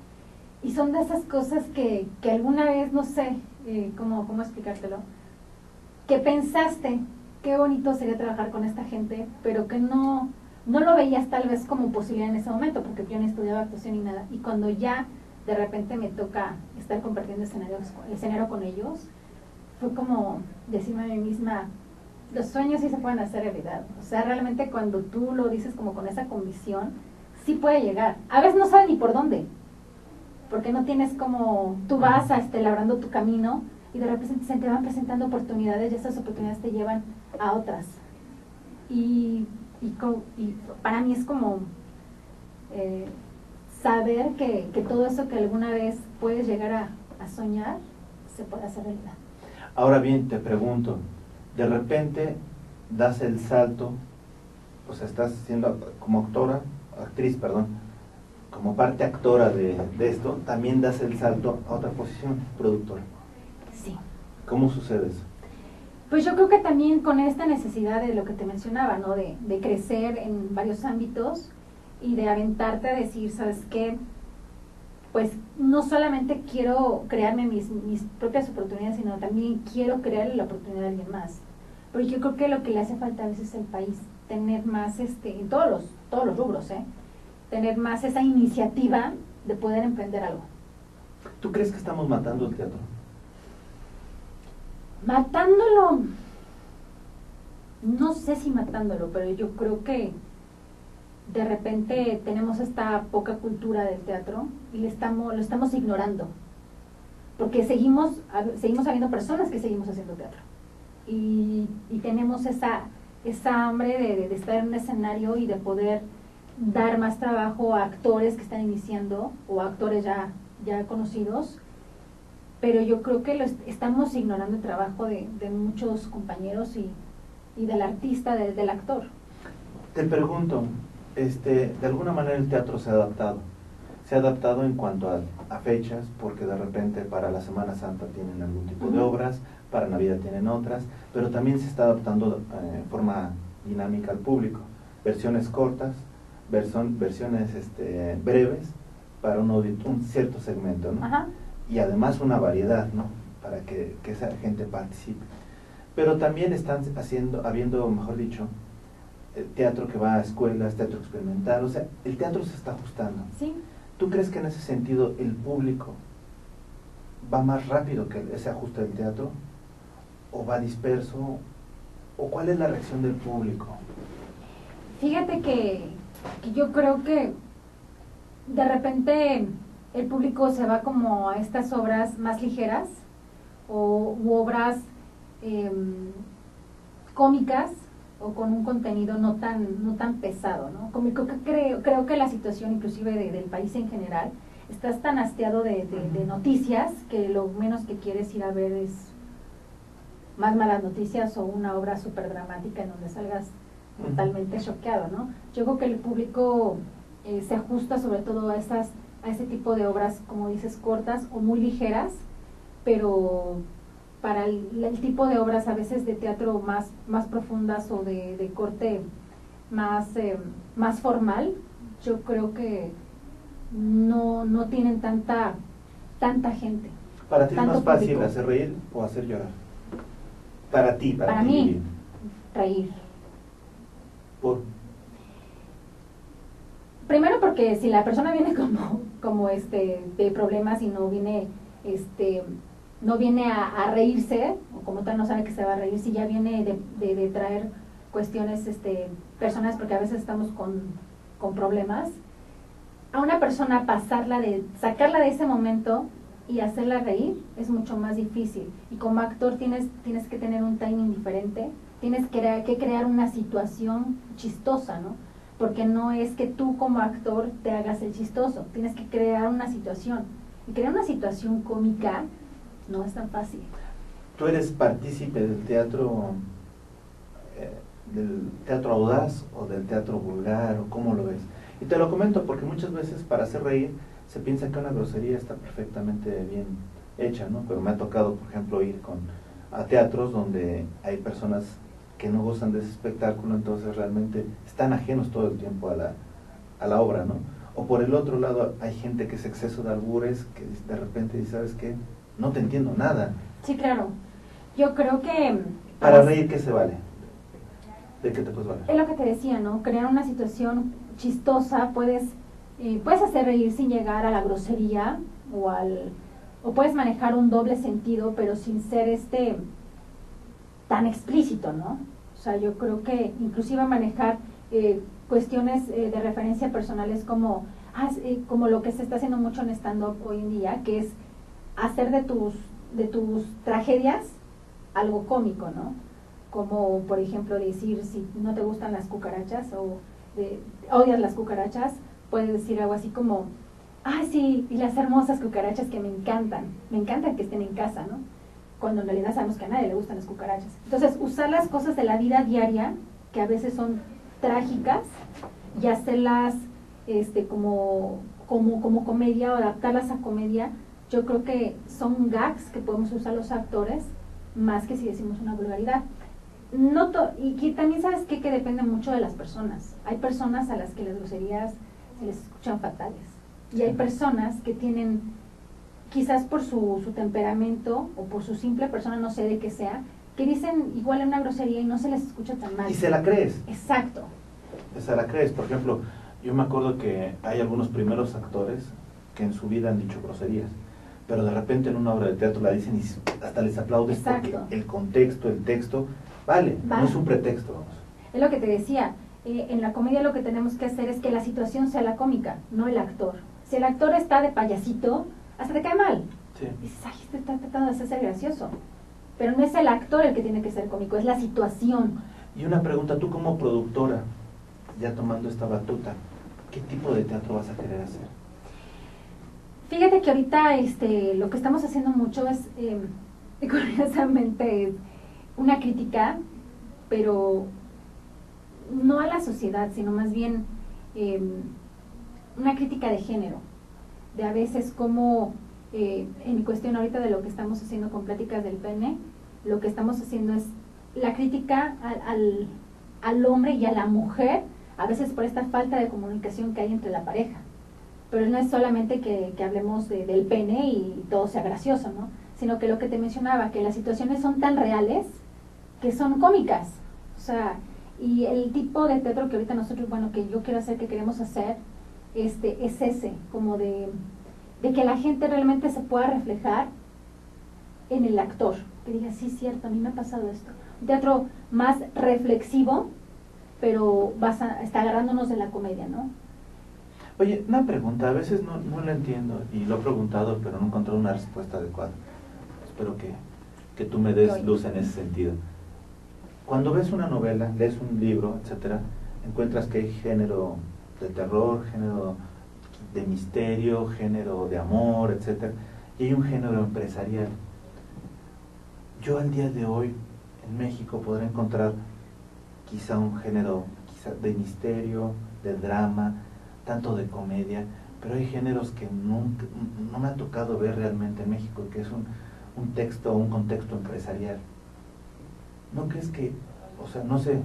Y son de esas cosas que alguna vez, no sé cómo explicártelo, que pensaste, qué bonito sería trabajar con esta gente, pero que no lo veías tal vez como posibilidad en ese momento, porque yo no estudiaba actuación ni nada. Y cuando ya de repente me toca estar compartiendo escenario con ellos, fue como decirme a mí misma, los sueños sí se pueden hacer realidad. O sea, realmente cuando tú lo dices como con esa convicción, sí puede llegar. A veces no sabes ni por dónde, porque no tienes como, tú vas labrando tu camino y de repente se te van presentando oportunidades y esas oportunidades te llevan a otras. Y para mí es como saber que todo eso que alguna vez puedes llegar a soñar, se puede hacer realidad. Ahora bien, te pregunto, de repente das el salto, o sea, estás siendo como actriz, como parte actora de esto, también das el salto a otra posición, productora. Sí. ¿Cómo sucede eso? Pues yo creo que también con esta necesidad de lo que te mencionaba, ¿no? De crecer en varios ámbitos y de aventarte a decir, ¿sabes qué? Pues no solamente quiero crearme mis propias oportunidades, sino también quiero crearle la oportunidad a alguien más. Porque yo creo que lo que le hace falta a veces al país, tener más, en todos los rubros, tener más esa iniciativa de poder emprender algo. ¿Tú crees que estamos matando el teatro? Matándolo, no sé si matándolo, pero yo creo que de repente tenemos esta poca cultura del teatro y lo estamos ignorando, porque seguimos habiendo personas que seguimos haciendo teatro y tenemos esa hambre de estar en un escenario y de poder dar más trabajo a actores que están iniciando o a actores ya conocidos, pero yo creo que estamos ignorando el trabajo de muchos compañeros y del artista, del actor. Te pregunto, de alguna manera el teatro se ha adaptado en cuanto a fechas, porque de repente para la Semana Santa tienen algún tipo de obras, para Navidad tienen otras, pero también se está adaptando en forma dinámica al público, versiones cortas, versiones breves para un cierto segmento, ¿no? Ajá. Y además una variedad, ¿no? Para que esa gente participe. Pero también están habiendo, mejor dicho, teatro que va a escuelas, teatro experimental, o sea, el teatro se está ajustando. Sí. ¿Tú crees que en ese sentido el público va más rápido que ese ajuste del teatro? ¿O va disperso? ¿O cuál es la reacción del público? Fíjate que yo creo que de repente el público se va como a estas obras más ligeras u obras cómicas o con un contenido no tan pesado, ¿no? Cómico, que creo que la situación inclusive del país en general, estás tan hastiado de noticias que lo menos que quieres ir a ver es más malas noticias o una obra súper dramática en donde salgas totalmente choqueado, ¿no? Yo creo que el público se ajusta sobre todo a esas a ese tipo de obras, como dices, cortas o muy ligeras, pero para el tipo de obras a veces de teatro más profundas o de corte más formal, yo creo que no tienen tanta gente. ¿Para ti es tanto más fácil público. hacer reír o hacer llorar? Para ti, Para ti, mí, Vivi. reír. Por Primero porque si la persona viene como de problemas y no viene a reírse, o como tal no sabe que se va a reír, si ya viene de traer cuestiones personas, porque a veces estamos con problemas, a una persona sacarla de ese momento y hacerla reír es mucho más difícil. Y como actor tienes que tener un timing diferente, tienes que crear una situación chistosa, ¿no? Porque no es que tú como actor te hagas el chistoso, tienes que crear una situación. Y crear una situación cómica no es tan fácil. ¿Tú eres partícipe del teatro audaz o del teatro vulgar, o cómo lo ves? Y te lo comento porque muchas veces para hacer reír se piensa que una grosería está perfectamente bien hecha, ¿no? Pero me ha tocado, por ejemplo, ir a teatros donde hay personas que no gozan de ese espectáculo, entonces realmente están ajenos todo el tiempo a la obra, ¿no? O por el otro lado hay gente que es exceso de albures, que de repente dice, ¿sabes qué? No te entiendo nada. Sí, claro. Yo creo que... Para reír, ¿qué se vale? ¿De qué te puedes valer? Es lo que te decía, ¿no? Crear una situación chistosa, puedes hacer reír sin llegar a la grosería o puedes manejar un doble sentido, pero sin ser tan explícito, ¿no? O sea, yo creo que inclusive manejar cuestiones de referencia personales como lo que se está haciendo mucho en stand-up hoy en día, que es hacer de tus tragedias algo cómico, ¿no? Como por ejemplo decir, si no te gustan las cucarachas o odias las cucarachas, puedes decir algo así como, ay sí, y las hermosas cucarachas que me encantan que estén en casa, ¿no? Cuando en realidad sabemos que a nadie le gustan las cucarachas. Entonces, usar las cosas de la vida diaria, que a veces son trágicas, y hacerlas como comedia o adaptarlas a comedia, yo creo que son gags que podemos usar los actores, más que si decimos una vulgaridad. Y que también sabes que depende mucho de las personas. Hay personas a las que las groserías se les escuchan fatales. Y hay personas que tienen, quizás por su temperamento o por su simple persona, no sé de qué sea, que dicen igual una grosería y no se les escucha tan mal. Y se la crees. Exacto. Se la crees. Por ejemplo, yo me acuerdo que hay algunos primeros actores que en su vida han dicho groserías, pero de repente en una obra de teatro la dicen y hasta les aplaudes. Exacto. Porque el contexto, el texto, vale, no es un pretexto, vamos. Es lo que te decía, en la comedia lo que tenemos que hacer es que la situación sea la cómica, no el actor. Si el actor está de payasito, hasta te cae mal. Sí. Dices, ay, este está tratando de ser gracioso. Pero no es el actor el que tiene que ser cómico, es la situación. Y una pregunta, tú como productora, ya tomando esta batuta, ¿qué tipo de teatro vas a querer hacer? Fíjate que ahorita lo que estamos haciendo mucho es, curiosamente, una crítica, pero no a la sociedad, sino más bien una crítica de género, de a veces como en cuestión ahorita de lo que estamos haciendo con Pláticas del Pene, lo que estamos haciendo es la crítica al hombre y a la mujer, a veces por esta falta de comunicación que hay entre la pareja. Pero no es solamente que hablemos del pene y todo sea gracioso, ¿no? Sino que lo que te mencionaba, que las situaciones son tan reales que son cómicas. O sea, y el tipo de teatro que ahorita nosotros, que yo quiero hacer, que queremos hacer, es ese, como de que la gente realmente se pueda reflejar en el actor. Que diga, sí, cierto, a mí me ha pasado esto. Un teatro más reflexivo, pero está agarrándonos de la comedia, ¿no? Oye, una pregunta, a veces no lo entiendo y lo he preguntado, pero no he encontrado una respuesta adecuada. Espero que tú me des luz en ese sentido. Cuando ves una novela, lees un libro, etcétera, encuentras que hay género de terror, género de misterio, género de amor, etcétera, y hay un género empresarial. Yo al día de hoy en México podré encontrar quizá un género de misterio, de drama, tanto de comedia, pero hay géneros que nunca, no me ha tocado ver realmente en México, que es un texto o un contexto empresarial. ¿No crees que, o sea, no sé,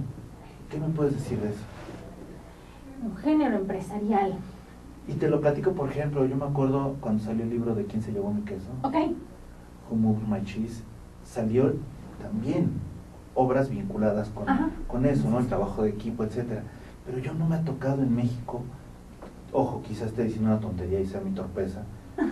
qué me puedes decir de eso? Un género empresarial. Y te lo platico, por ejemplo, yo me acuerdo cuando salió el libro de ¿Quién se llevó mi queso? Ok. Who Moved My Cheese, salió también obras vinculadas con eso, ¿no? El trabajo de equipo, etcétera. Pero yo no me ha tocado en México, ojo, quizás esté diciendo una tontería y sea mi torpeza,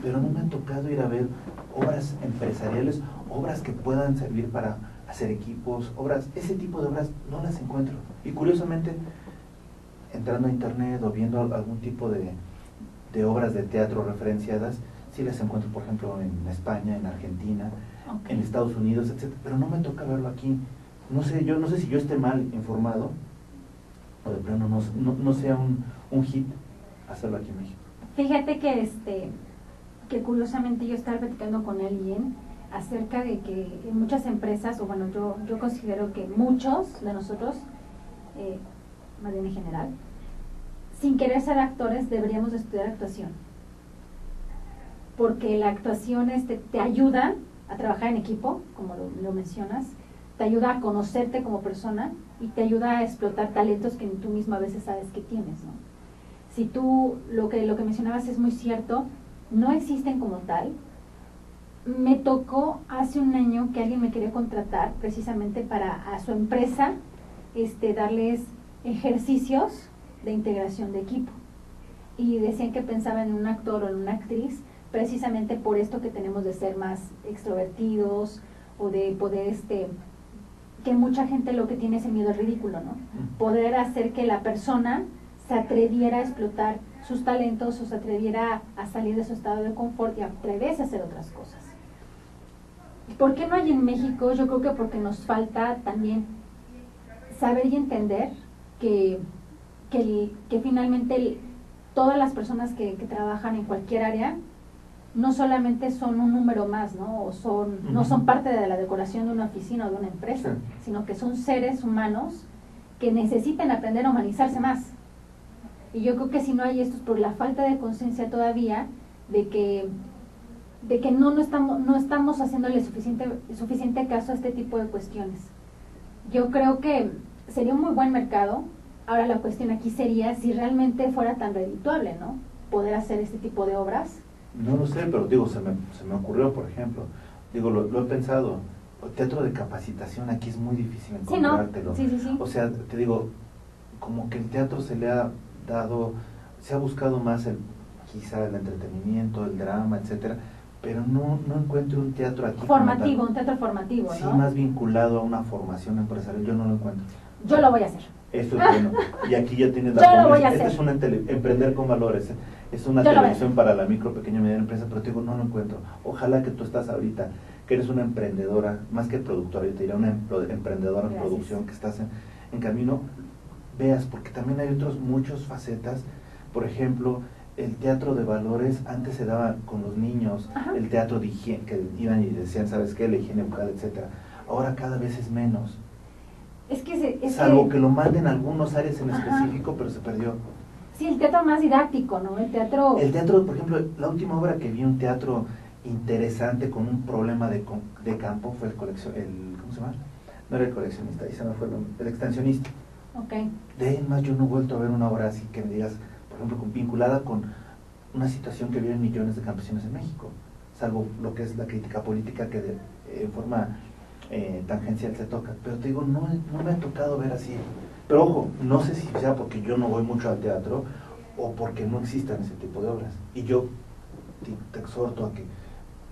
pero no me ha tocado ir a ver obras empresariales, obras que puedan servir para hacer equipos, obras, ese tipo de obras no las encuentro. Y curiosamente, entrando a internet o viendo algún tipo de obras de teatro referenciadas, sí las encuentro, por ejemplo, en España, en Argentina, en Estados Unidos, etc. Pero no me toca verlo aquí. No sé, yo no sé si yo esté mal informado o de plano no sea un hit hacerlo aquí en México. Fíjate que curiosamente yo estaba platicando con alguien acerca de que en muchas empresas, o bueno, yo considero que muchos de nosotros, más bien en general, sin querer ser actores, deberíamos de estudiar actuación. Porque la actuación te ayuda a trabajar en equipo, como lo mencionas, te ayuda a conocerte como persona y te ayuda a explotar talentos que tú mismo a veces sabes que tienes, ¿no? Si tú, lo que mencionabas es muy cierto, no existen como tal. Me tocó hace un año que alguien me quería contratar precisamente para a su empresa darles ejercicios de integración de equipo. Y decían que pensaban en un actor o en una actriz precisamente por esto que tenemos de ser más extrovertidos o de poder que mucha gente lo que tiene es el miedo al ridículo, ¿no? Poder hacer que la persona se atreviera a explotar sus talentos o se atreviera a salir de su estado de confort y atreverse a hacer otras cosas. ¿Por qué no hay en México? Yo creo que porque nos falta también saber y entender que finalmente todas las personas que trabajan en cualquier área no solamente son un número más, ¿no? O no son parte de la decoración de una oficina o de una empresa, sí, sino que son seres humanos que necesitan aprender a humanizarse más. Y yo creo que si no hay esto es por la falta de conciencia todavía de que no estamos haciéndole suficiente caso a este tipo de cuestiones. Yo creo que sería un muy buen mercado. Ahora la cuestión aquí sería si realmente fuera tan redituable, ¿no? Poder hacer este tipo de obras. No lo sé, pero digo, se me ocurrió, por ejemplo, digo, lo he pensado, el teatro de capacitación aquí es muy difícil encontrártelo. Sí, ¿no? Sí. O sea, te digo, como que el teatro se ha buscado más quizá el entretenimiento, el drama, etcétera, pero no encuentro un teatro aquí formativo, un teatro formativo, sí, ¿no? Más vinculado a una formación empresarial, yo no lo encuentro. Yo lo voy a hacer. Esto es bueno. Y aquí ya tienes la voy a hacer. Esta es una emprender con valores. Es una televisión para la micro, pequeña y mediana empresa, pero te digo, no lo encuentro. Ojalá que tú estás ahorita, que eres una emprendedora, más que productora, yo te diría una emprendedora en producción, que estás en camino, veas, porque también hay muchas facetas. Por ejemplo, el teatro de valores antes se daba con los niños, el teatro de higiene, que iban y decían, ¿sabes qué? La higiene bucal, etcétera. Ahora cada vez es menos. Salvo que lo manden a algunos áreas en específico, pero se perdió. Sí, el teatro más didáctico, ¿no? El teatro, por ejemplo, la última obra que vi, un teatro interesante con un problema de campo, fue ¿cómo se llama? No era el coleccionista, ahí se me fue el extensionista. Okay. De ahí en más yo no he vuelto a ver una obra así que me digas, por ejemplo, vinculada con una situación que viven millones de campesinos en México, salvo lo que es la crítica política que de forma tangencial se toca, pero te digo, no me ha tocado ver así. Pero ojo, no sé si sea porque yo no voy mucho al teatro o porque no existan ese tipo de obras. Y yo te exhorto a que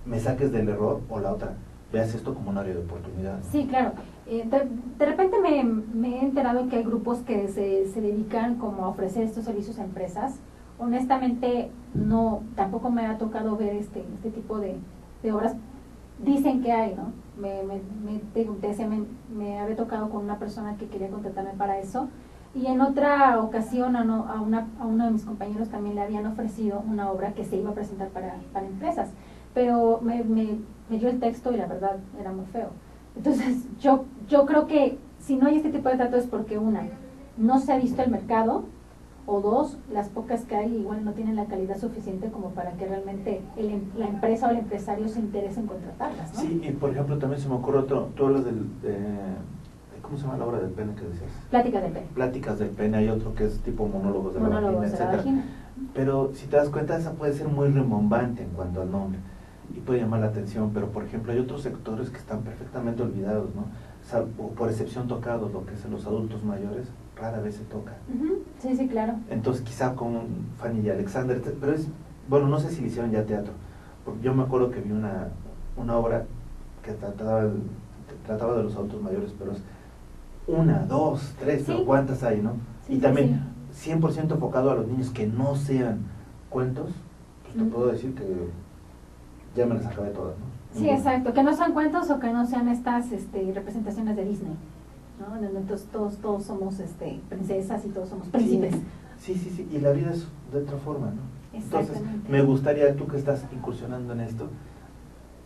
me saques del error o la otra, veas esto como un área de oportunidad, ¿no? Sí, claro. De repente me he enterado que hay grupos que se dedican como a ofrecer estos servicios a empresas. Honestamente, tampoco me ha tocado ver este tipo de obras. Dicen que hay, ¿no? Me había tocado con una persona que quería contratarme para eso, y en otra ocasión a uno de mis compañeros también le habían ofrecido una obra que se iba a presentar para empresas, pero me dio el texto y la verdad era muy feo. Entonces yo creo que si no hay este tipo de trato es porque no se ha visto el mercado, o dos, las pocas que hay igual no tienen la calidad suficiente como para que realmente la empresa o el empresario se interese en contratarlas, ¿no? Sí, y por ejemplo también se me ocurre otro, tú hablas ¿cómo se llama la obra del pene que decías? Pláticas del pene. Pláticas del pene, hay otro que es tipo monólogos de la vagina, Monólogos de la etcétera. vagina. Pero si te das cuenta, esa puede ser muy rimbombante en cuanto al nombre y puede llamar la atención, pero por ejemplo hay otros sectores que están perfectamente olvidados, ¿no? O por excepción tocados, lo que es en los adultos mayores, rara vez se toca. Sí, sí, claro. Entonces quizá con Fanny y Alexander, pero es, bueno, no sé si le hicieron ya teatro, porque yo me acuerdo que vi una obra que trataba de los adultos mayores, pero es 1, 2, 3, Sí. pero ¿cuántas hay, no? Sí, Y sí, también 100% enfocado a los niños que no sean cuentos, pues te puedo decir que ya me las acabé todas, ¿no? Sí, exacto, que no sean cuentos o que no sean estas representaciones de Disney, ¿no? Donde entonces todos somos princesas y todos somos príncipes. Sí, y la vida es de otra forma, ¿no? Entonces, Exactamente. me gustaría, tú que estás incursionando en esto,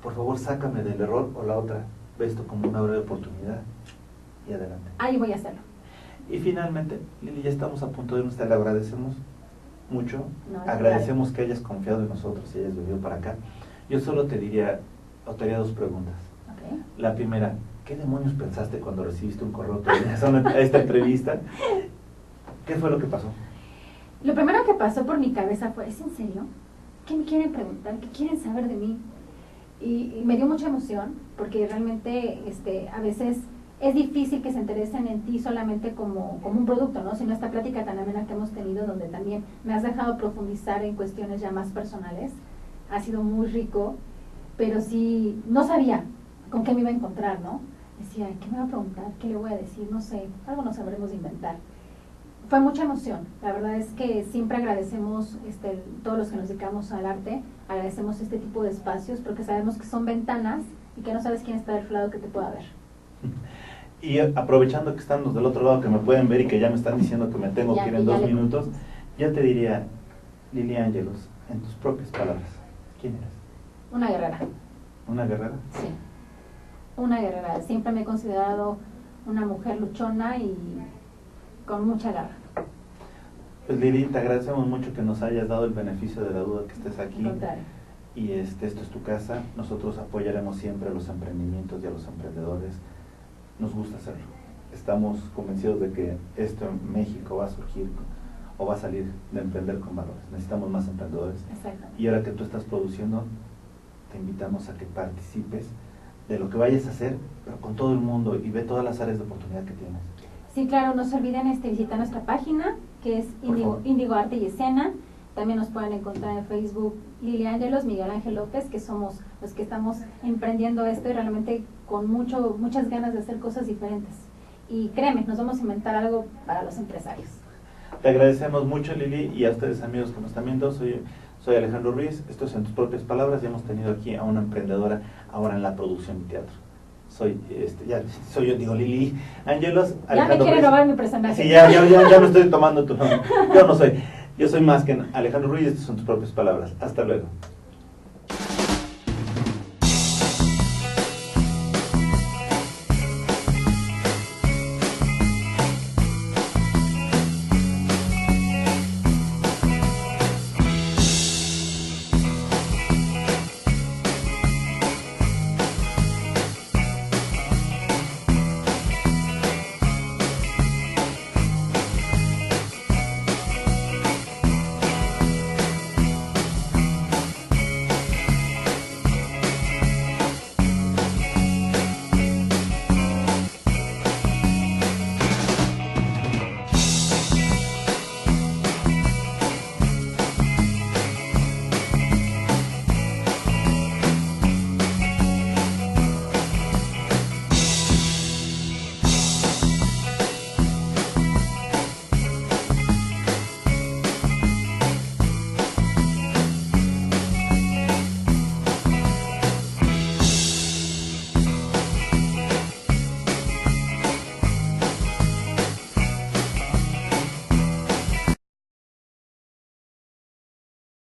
por favor sácame del error o la otra, ve esto como una breve oportunidad y adelante. Ahí voy a hacerlo. Y finalmente, Lili, ya estamos a punto de irnos, te lo agradecemos mucho, No, agradecemos que hayas confiado en nosotros y hayas venido para acá. Yo solo te diría, o te haría dos preguntas. Okay. La primera, ¿qué demonios pensaste cuando recibiste un correo a esta entrevista? ¿Qué fue lo que pasó? Lo primero que pasó por mi cabeza fue, ¿es en serio? ¿Qué me quieren preguntar? ¿Qué quieren saber de mí? Y me dio mucha emoción, porque realmente a veces es difícil que se interesen en ti solamente como un producto, ¿no? Sino esta plática tan amena que hemos tenido, donde también me has dejado profundizar en cuestiones ya más personales. Ha sido muy rico, pero sí, no sabía con qué me iba a encontrar, ¿no? Decía, ¿qué me va a preguntar? ¿Qué le voy a decir? No sé, algo nos sabremos de inventar. Fue mucha emoción. La verdad es que siempre agradecemos, todos los que nos dedicamos al arte, agradecemos este tipo de espacios, porque sabemos que son ventanas y que no sabes quién está del otro lado que te pueda ver. Y aprovechando que están los del otro lado que me pueden ver y que ya me están diciendo que me tengo que ir en 2 minutos, yo te diría, Lili Ángelos, en tus propias palabras, ¿quién eres? Una guerrera. ¿Una guerrera? Sí, una guerrera. Siempre me he considerado una mujer luchona y con mucha garra. Pues Lili, te agradecemos mucho que nos hayas dado el beneficio de la duda, que estés aquí. Al contrario. Y esto es tu casa. Nosotros apoyaremos siempre a los emprendimientos y a los emprendedores. Nos gusta hacerlo. Estamos convencidos de que esto en México va a surgir o va a salir de emprender con valores. Necesitamos más emprendedores. Exactamente. Y ahora que tú estás produciendo, te invitamos a que participes de lo que vayas a hacer, pero con todo el mundo, y ve todas las áreas de oportunidad que tienes. Sí, claro, no se olviden visitar nuestra página, que es Índigo Arte y Escena. También nos pueden encontrar en Facebook Lili Ángelos, Miguel Ángel López, que somos los que estamos emprendiendo esto y realmente con muchas ganas de hacer cosas diferentes. Y créeme, nos vamos a inventar algo para los empresarios. Te agradecemos mucho, Lili, y a ustedes, amigos que nos están viendo. Soy Alejandro Ruiz. Esto es En tus propias palabras. Ya hemos tenido aquí a una emprendedora ahora en la producción de teatro. Soy yo, digo, Lili Ángelos. Ya me quieren robar mi presentación. Sí, ya me estoy tomando tu nombre. Yo no soy. Yo soy más que Alejandro Ruiz. Estas son tus propias palabras. Hasta luego.